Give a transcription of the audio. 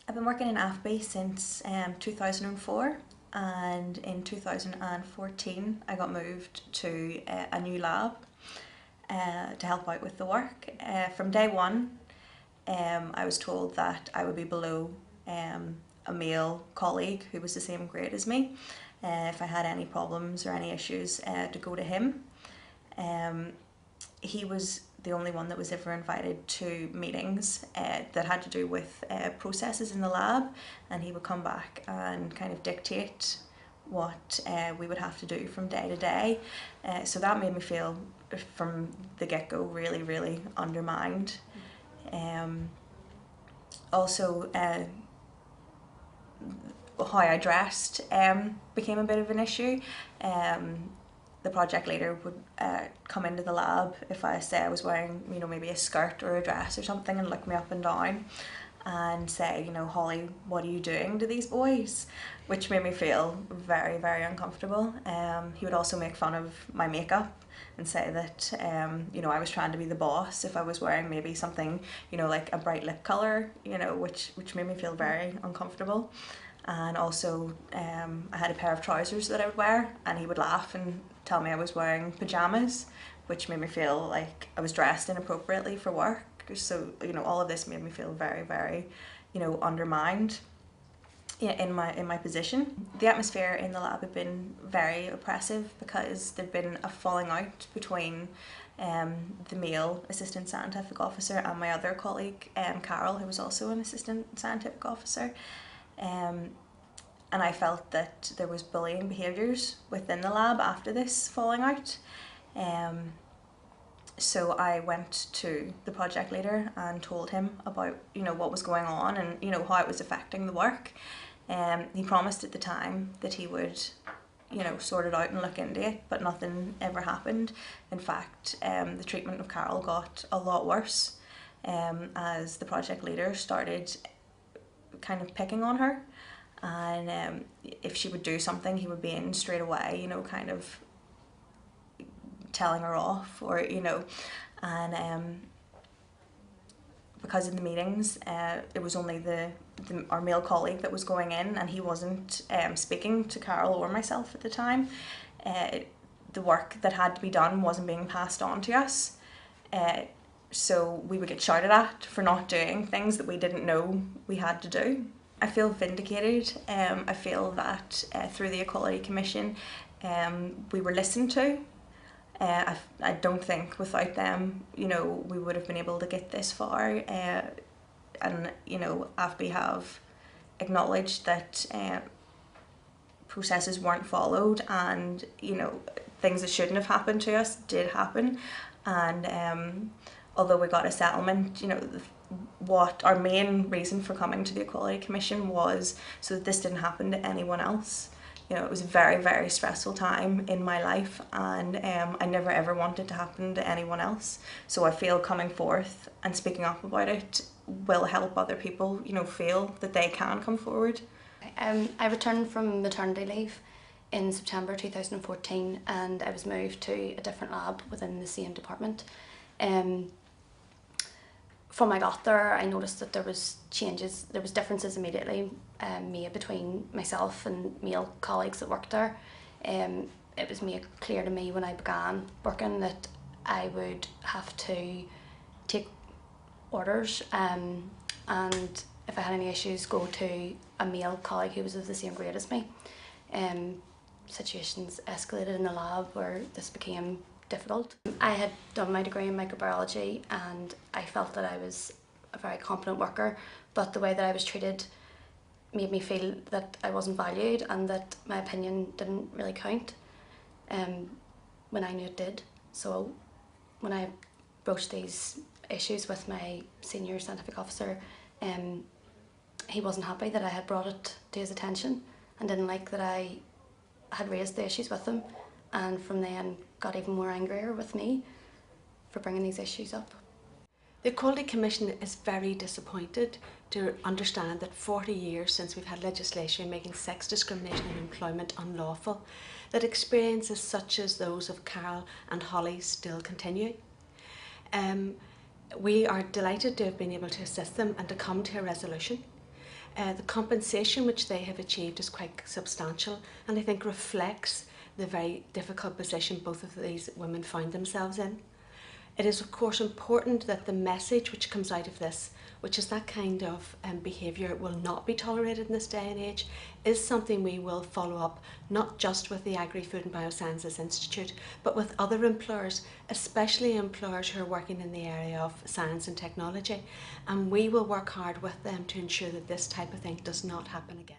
I've been working in Agri since 2004, and in 2014 I got moved to a new lab to help out with the work. From day one I was told that I would be below a male colleague who was the same grade as me. If I had any problems or any issues, to go to him. He was the only one that was ever invited to meetings that had to do with processes in the lab, and he would come back and kind of dictate what we would have to do from day to day. So that made me feel from the get-go really undermined. Also how I dressed became a bit of an issue. The project leader would come into the lab if I say I was wearing, maybe a skirt or a dress or something, and look me up and down and say, Holly, what are you doing to these boys? Which made me feel very uncomfortable. He would also make fun of my makeup and say that I was trying to be the boss if I was wearing maybe something, like a bright lip colour, which made me feel very uncomfortable. And also I had a pair of trousers that I would wear, and he would laugh and tell me I was wearing pyjamas, which made me feel like I was dressed inappropriately for work. So all of this made me feel very undermined in my position. The atmosphere in the lab had been very oppressive because there'd been a falling out between the male assistant scientific officer and my other colleague, Carol, who was also an assistant scientific officer. And I felt that there was bullying behaviours within the lab after this falling out. So I went to the project leader and told him about what was going on and how it was affecting the work. He promised at the time that he would sort it out and look into it, but nothing ever happened. In fact, the treatment of Carol got a lot worse as the project leader started kind of picking on her, and if she would do something, he would be in straight away, kind of telling her off, or and because in the meetings it was only our male colleague that was going in, and he wasn't speaking to Carol or myself at the time. The work that had to be done wasn't being passed on to us, so we would get shouted at for not doing things that we didn't know we had to do. I feel vindicated. I feel that through the Equality Commission we were listened to. I don't think without them, we would have been able to get this far. And AFBI have acknowledged that processes weren't followed, and things that shouldn't have happened to us did happen. And although we got a settlement, what our main reason for coming to the Equality Commission was so that this didn't happen to anyone else. It was a very stressful time in my life, and I never ever wanted it to happen to anyone else. So I feel coming forth and speaking up about it will help other people, feel that they can come forward. I returned from maternity leave in September 2014, and I was moved to a different lab within the same department. From I got there, I noticed that there was differences immediately made between myself and male colleagues that worked there. It was made clear to me when I began working that I would have to take orders, and if I had any issues, go to a male colleague who was of the same grade as me. Situations escalated in the lab where this became difficult. I had done my degree in microbiology, and I felt that I was a very competent worker, but the way that I was treated made me feel that I wasn't valued and that my opinion didn't really count, when I knew it did. So when I broached these issues with my senior scientific officer, he wasn't happy that I had brought it to his attention and didn't like that I had raised the issues with him, and from then got even more angrier with me for bringing these issues up. The Equality Commission is very disappointed to understand that 40 years since we've had legislation making sex discrimination in employment unlawful, that experiences such as those of Carol and Holly still continue. We are delighted to have been able to assist them and to come to a resolution. The compensation which they have achieved is quite substantial, and I think reflects the very difficult position both of these women found themselves in. It is of course important that the message which comes out of this, which is that kind of behaviour will not be tolerated in this day and age, is something we will follow up not just with the Agri, Food and Biosciences Institute, but with other employers, especially employers who are working in the area of science and technology, and we will work hard with them to ensure that this type of thing does not happen again.